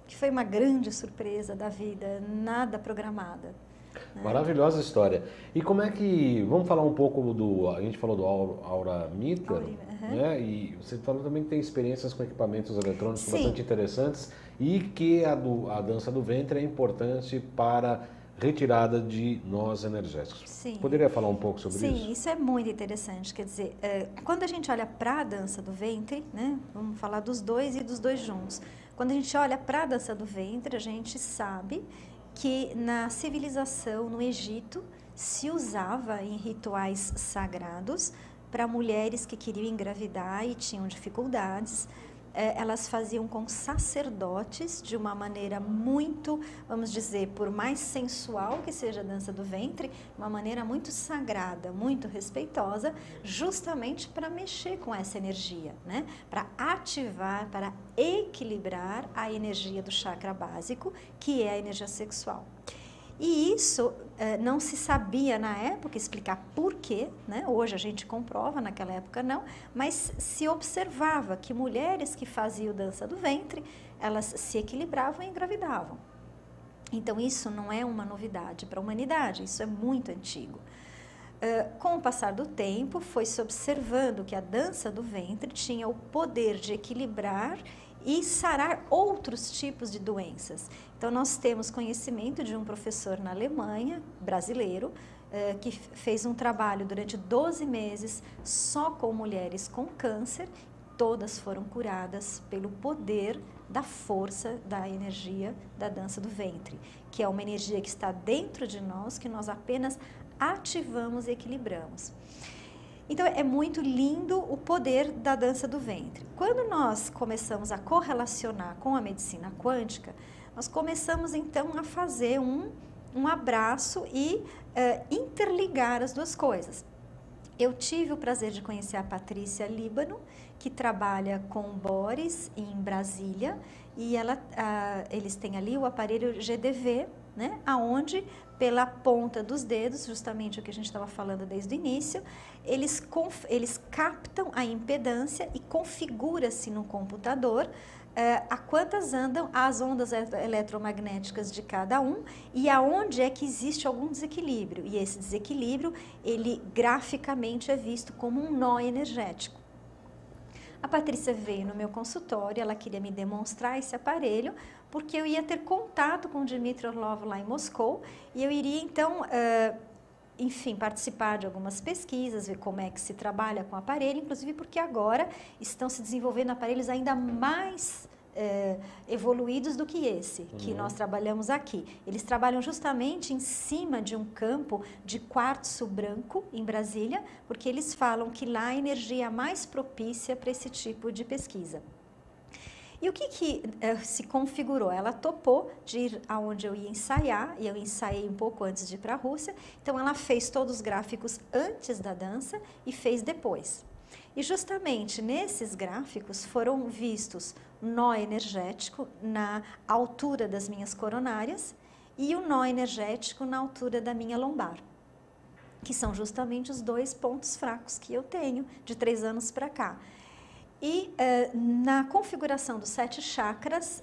que foi uma grande surpresa da vida, nada programada. Né?
Maravilhosa história. E como é que... Vamos falar um pouco a gente falou do Aura Meter, né? E você falou também que tem experiências com equipamentos eletrônicos bastante interessantes e que a dança do ventre é importante para retirada de nós energéticos.
Sim.
Poderia falar um pouco sobre isso?
Sim, isso é muito interessante. Quer dizer, quando a gente olha para a dança do ventre, né? Vamos falar dos dois e dos dois juntos. Quando a gente olha para a dança do ventre, a gente sabe que na civilização, no Egito, se usava em rituais sagrados para mulheres que queriam engravidar e tinham dificuldades. Elas faziam com sacerdotes de uma maneira muito, vamos dizer, por mais sensual que seja a dança do ventre, uma maneira muito sagrada, muito respeitosa, justamente para mexer com essa energia, né? Para ativar, para equilibrar a energia do chakra básico, que é a energia sexual. E isso não se sabia na época explicar por quê, né? Hoje a gente comprova, naquela época não, mas se observava que mulheres que faziam dança do ventre, elas se equilibravam e engravidavam. Então isso não é uma novidade para a humanidade, isso é muito antigo. Com o passar do tempo, foi se observando que a dança do ventre tinha o poder de equilibrar e sarar outros tipos de doenças. Então, nós temos conhecimento de um professor na Alemanha, brasileiro, que fez um trabalho durante 12 meses só com mulheres com câncer. Todas foram curadas pelo poder da força da energia da dança do ventre, que é uma energia que está dentro de nós, que nós apenas ativamos e equilibramos. Então, é muito lindo o poder da dança do ventre. Quando nós começamos a correlacionar com a medicina quântica, nós começamos, então, a fazer um abraço e interligar as duas coisas. Eu tive o prazer de conhecer a Patrícia Líbano, que trabalha com Boris em Brasília, e eles têm ali o aparelho GDV, né, aonde pela ponta dos dedos, justamente o que a gente estava falando desde o início, eles captam a impedância e configura-se no computador a quantas andam as ondas eletromagnéticas de cada um e aonde é que existe algum desequilíbrio. E esse desequilíbrio, ele graficamente é visto como um nó energético. A Patrícia veio no meu consultório, ela queria me demonstrar esse aparelho, porque eu ia ter contato com o Dmitry Orlov lá em Moscou, e eu iria, então, enfim, participar de algumas pesquisas, ver como é que se trabalha com o aparelho, inclusive porque agora estão se desenvolvendo aparelhos ainda mais evoluídos do que esse que nós trabalhamos aqui. Eles trabalham justamente em cima de um campo de quartzo branco em Brasília, porque eles falam que lá a energia é mais propícia para esse tipo de pesquisa. E o que se configurou? Ela topou de ir aonde eu ia ensaiar, e eu ensaiei um pouco antes de ir para a Rússia, então ela fez todos os gráficos antes da dança e fez depois. E justamente nesses gráficos foram vistos nó energético na altura das minhas coronárias e o nó energético na altura da minha lombar, que são justamente os 2 pontos fracos que eu tenho de 3 anos para cá. E na configuração dos 7 chakras,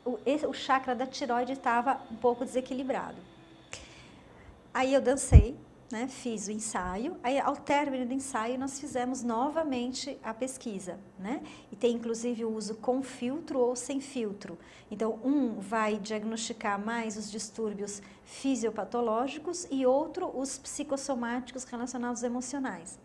o chakra da tireoide estava um pouco desequilibrado. Aí eu dancei, né, fiz o ensaio, aí ao término do ensaio nós fizemos novamente a pesquisa, né? E tem inclusive o uso com filtro ou sem filtro. Então um vai diagnosticar mais os distúrbios fisiopatológicos e outro os psicossomáticos relacionados aos emocionais.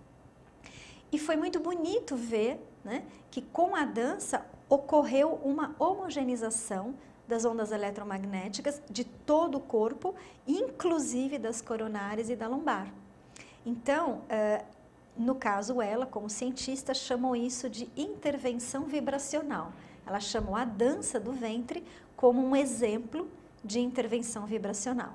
E foi muito bonito ver, né, que com a dança ocorreu uma homogeneização das ondas eletromagnéticas de todo o corpo, inclusive das coronárias e da lombar. Então, no caso, ela, como cientista, chamou isso de intervenção vibracional. Ela chamou a dança do ventre como um exemplo de intervenção vibracional.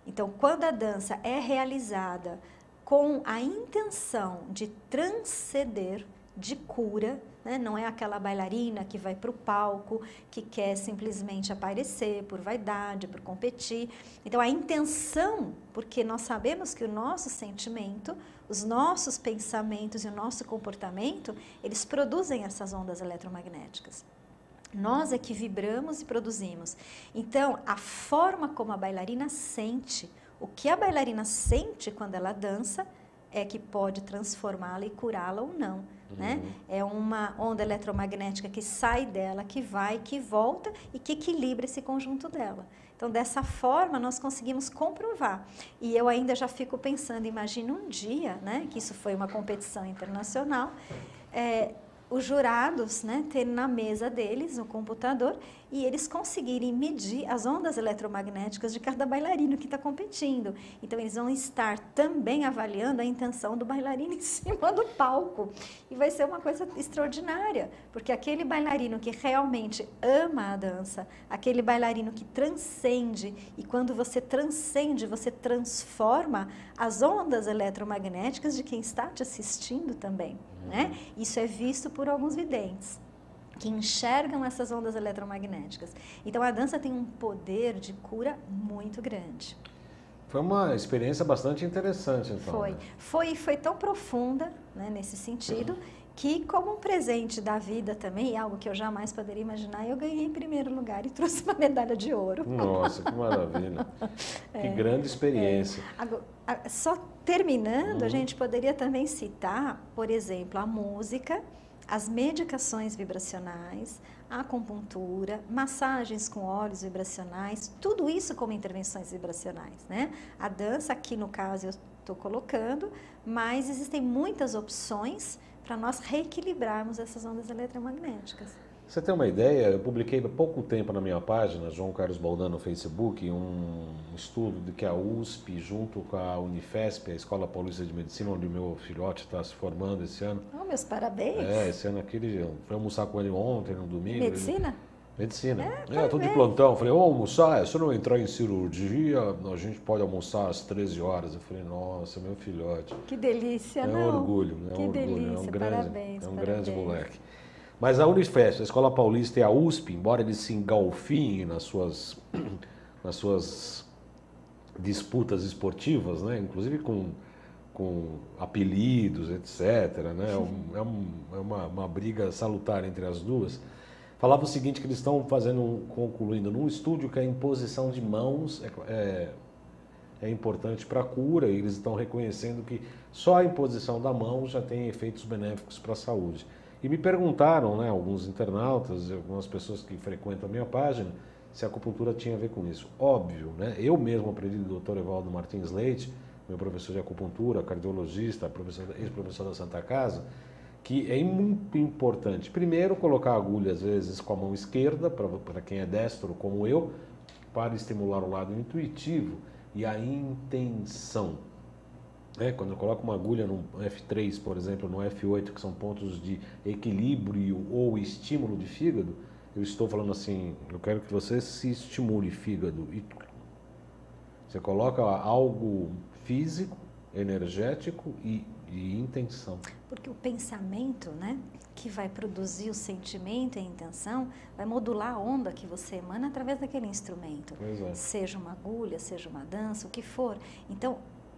Então, quando a dança é realizada com a intenção de transcender, de cura, né? Não é aquela bailarina que vai para o palco, que quer simplesmente aparecer por vaidade, por competir. Então, a intenção, porque nós sabemos que o nosso sentimento, os nossos pensamentos e o nosso comportamento, eles produzem essas ondas eletromagnéticas. Nós é que vibramos e produzimos. Então, a forma como a bailarina sente, o que a bailarina sente quando ela dança, é que pode transformá-la e curá-la ou não, né? É uma onda eletromagnética que sai dela, que vai, que volta e que equilibra esse conjunto dela. Então, dessa forma, nós conseguimos comprovar. E eu ainda já fico pensando, imagina um dia, né, que isso foi uma competição internacional, os jurados, né, terem na mesa deles um computador e eles conseguirem medir as ondas eletromagnéticas de cada bailarino que está competindo. Então, eles vão estar também avaliando a intenção do bailarino em cima do palco. E vai ser uma coisa extraordinária, porque aquele bailarino que realmente ama a dança, aquele bailarino que transcende, e quando você transcende, você transforma as ondas eletromagnéticas de quem está te assistindo também, né? Isso é visto por alguns videntes que enxergam essas ondas eletromagnéticas. Então, a dança tem um poder de cura muito grande.
Foi uma experiência bastante interessante, então.
Foi tão profunda, né, nesse sentido, que como um presente da vida também, algo que eu jamais poderia imaginar, eu ganhei em primeiro lugar e trouxe uma medalha de ouro.
Nossa, que maravilha. Que grande experiência.
Agora, só terminando, a gente poderia também citar, por exemplo, a música, as medicações vibracionais, a acupuntura, massagens com óleos vibracionais, tudo isso como intervenções vibracionais, né? A dança, aqui no caso eu estou colocando, mas existem muitas opções para nós reequilibrarmos essas ondas eletromagnéticas.
Você tem uma ideia? Eu publiquei há pouco tempo na minha página, João Carlos Baldan, no Facebook, um estudo de que a USP, junto com a Unifesp, a Escola Paulista de Medicina, onde o meu filhote está se formando esse ano.
Oh, meus parabéns!
Esse ano aqui, eu fui almoçar com ele ontem, no domingo.
Medicina?
Medicina. Estou de plantão. Falei, vamos almoçar? Se eu não entrar em cirurgia, a gente pode almoçar às 13 horas. Eu falei, nossa, meu filhote.
Que delícia,
não? É um orgulho,
que delícia,
parabéns. É um grande moleque. Mas a Unifesp, a Escola Paulista e a USP, embora eles se engalfinhem nas suas disputas esportivas, né? Inclusive com apelidos, etc., né? É uma briga salutar entre as duas. Falava o seguinte, que eles estão concluindo num estúdio que a imposição de mãos é importante para a cura, e eles estão reconhecendo que só a imposição da mão já tem efeitos benéficos para a saúde. E me perguntaram, né, alguns internautas, algumas pessoas que frequentam a minha página, se a acupuntura tinha a ver com isso. Óbvio, né? Eu mesmo aprendi do Dr. Evaldo Martins Leite, meu professor de acupuntura, cardiologista, ex-professor da Santa Casa, que é muito importante. Primeiro, colocar a agulha, às vezes, com a mão esquerda, para quem é destro como eu, para estimular o lado intuitivo e a intenção. Quando eu coloco uma agulha no F3, por exemplo, no F8, que são pontos de equilíbrio ou estímulo de fígado, eu estou falando assim, eu quero que você se estimule, fígado. E você coloca algo físico, energético e intenção.
Porque o pensamento, né, que vai produzir o sentimento e a intenção, vai modular a onda que você emana através daquele instrumento. Seja uma agulha, seja uma dança, o que for. Então,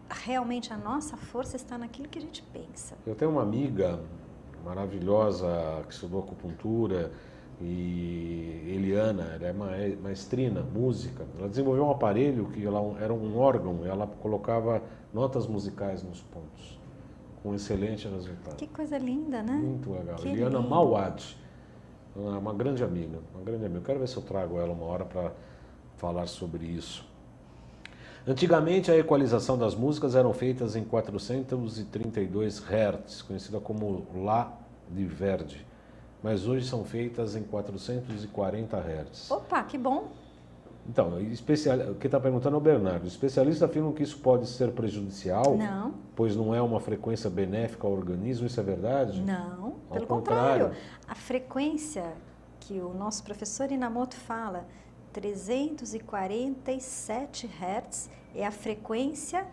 realmente a nossa força está naquilo que a gente pensa.
Eu tenho uma amiga maravilhosa que estudou acupuntura, e Eliana, ela é maestrina, música. Ela desenvolveu um aparelho que era um órgão, ela colocava notas musicais nos pontos, com excelente resultado.
Que coisa linda, né?
Muito legal.
Que
Eliana
lindo.
Mauad, uma grande amiga, Eu quero ver se eu trago ela uma hora para falar sobre isso. Antigamente, a equalização das músicas eram feitas em 432 Hz, conhecida como Lá de Verdi. Mas hoje são feitas em 440 Hz.
Opa, que bom!
Então, o que está perguntando é o Bernardo. Especialistas afirmam que isso pode ser prejudicial?
Não.
Pois não é uma frequência benéfica ao organismo, isso é verdade?
Não,
Ao
pelo contrário. A frequência que o nosso professor Inamoto fala, 347 Hz, é a frequência,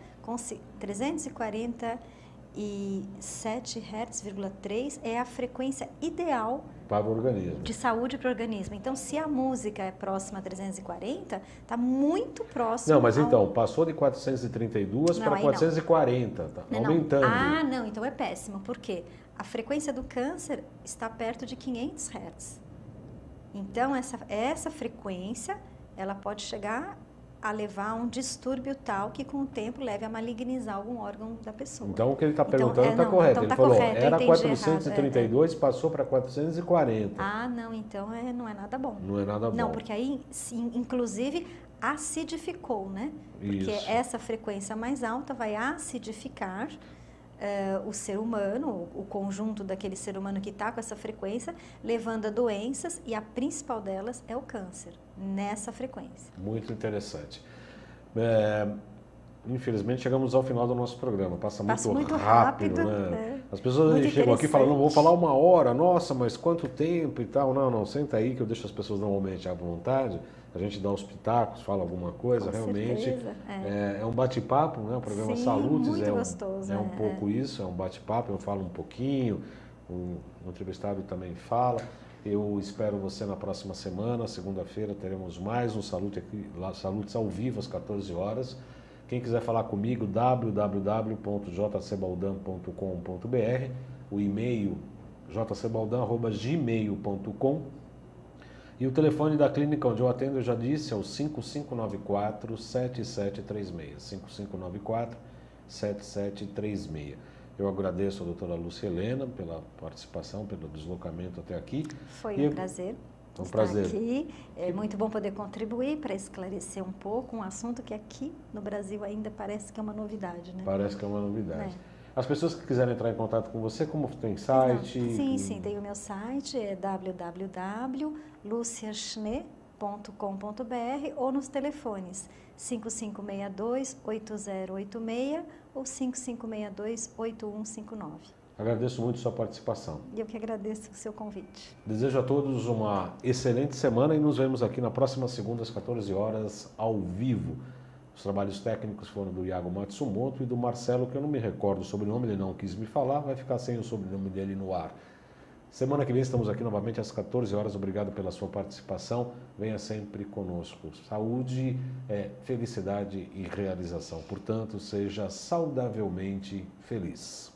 347 Hz,3 é a frequência ideal
para o organismo.
De saúde para o organismo. Então, se a música é próxima a 340, está muito próximo.
Não, mas então, passou de 432 para 440, está aumentando.
Ah, não, então é péssimo. Por quê? A frequência do câncer está perto de 500 Hz. Então, essa frequência, ela pode chegar a levar a um distúrbio tal que com o tempo leve a malignizar algum órgão da pessoa.
Então o que ele está perguntando está correto.
Então
ele falou,
correto,
era 432, passou para 440.
Ah, não, então não é nada bom.
Não é nada bom.
Não, porque aí, inclusive, acidificou, né? Porque essa frequência mais alta vai acidificar o ser humano, o conjunto daquele ser humano que está com essa frequência, levando a doenças, e a principal delas é o câncer, nessa frequência.
Muito interessante. Infelizmente, chegamos ao final do nosso programa. Passa muito rápido, né? As pessoas chegam aqui falando, vou falar 1 hora, nossa, mas quanto tempo e tal. Não, senta aí que eu deixo as pessoas normalmente à vontade. A gente dá uns pitacos, fala alguma coisa, com realmente.
Certeza,
é um bate-papo, né? O programa Salutes
muito gostoso,
um pouco isso, é um bate-papo, eu falo um pouquinho, o entrevistado também fala. Eu espero você na próxima semana, segunda-feira, teremos mais um Salutes ao vivo às 14 horas. Quem quiser falar comigo, www.jcbaldan.com.br, o e-mail jcbaldan@gmail.com. E o telefone da clínica onde eu atendo, eu já disse, é o 5594-7736. 5594-7736. Eu agradeço a doutora Lúcia Helena pela participação, pelo deslocamento até aqui.
Foi um prazer.
Um prazer.
Aqui. É muito bom poder contribuir para esclarecer um pouco um assunto que aqui no Brasil ainda parece que é uma novidade, né?
Parece que é uma novidade. As pessoas que quiserem entrar em contato com você, como tem site?
Sim, tem o meu site, é www.luciaschne.com.br ou nos telefones 5562-8086 ou 5562-8159.
Agradeço muito a sua participação.
E eu que agradeço o seu convite.
Desejo a todos uma excelente semana e nos vemos aqui na próxima segunda às 14 horas ao vivo. Os trabalhos técnicos foram do Iago Matsumoto e do Marcelo, que eu não me recordo o sobrenome, ele não quis me falar, vai ficar sem o sobrenome dele no ar. Semana que vem estamos aqui novamente às 14 horas. Obrigado pela sua participação. Venha sempre conosco. Saúde, felicidade e realização. Portanto, seja saudavelmente feliz.